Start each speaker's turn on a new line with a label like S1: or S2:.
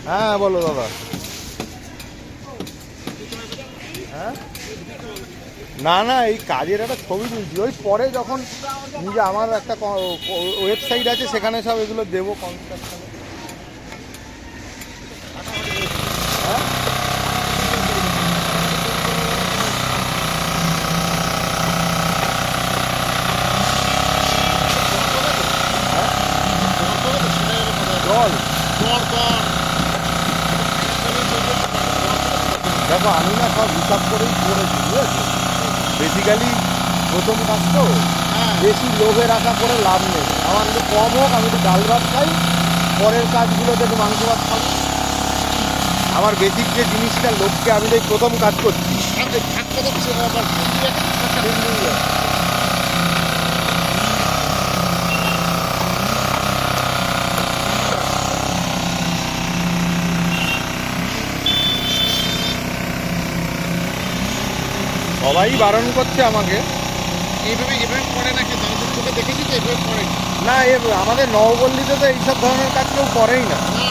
S1: হ্যাঁ বলো দাদা। হ্যাঁ না না, এই কাজের একটা ছবি তুলছি, ওই পরে যখন নিজে আমার একটা ওয়েবসাইট আছে সেখানে সব এগুলো দেবো কনস্ট্রাকশনে। হ্যাঁ জল দেখো আমি না সব হিসাব করেই করেছি, বুঝেছো? বেসিক্যালি প্রথম কাজ তো, বেশি লোভের আশা করে লাভ নেই। আমার একটু কম হোক, আমি একটু ডাল ভাত খাই, পরের কাজগুলোতে একটু মাংস ভাত খাবো। আমার বেসিক যে জিনিসটা লোককে আমি এই প্রথম কাজ করছি। সবাই বারণ করছে আমাকে।
S2: এইভাবে এভাবে করে নাকি আমি তো চোখে দেখেছি তো এভাবে করে
S1: না, আমাদের নবপল্লীতে তো এইসব ধরনের কাজ কেউ করেই না।
S2: না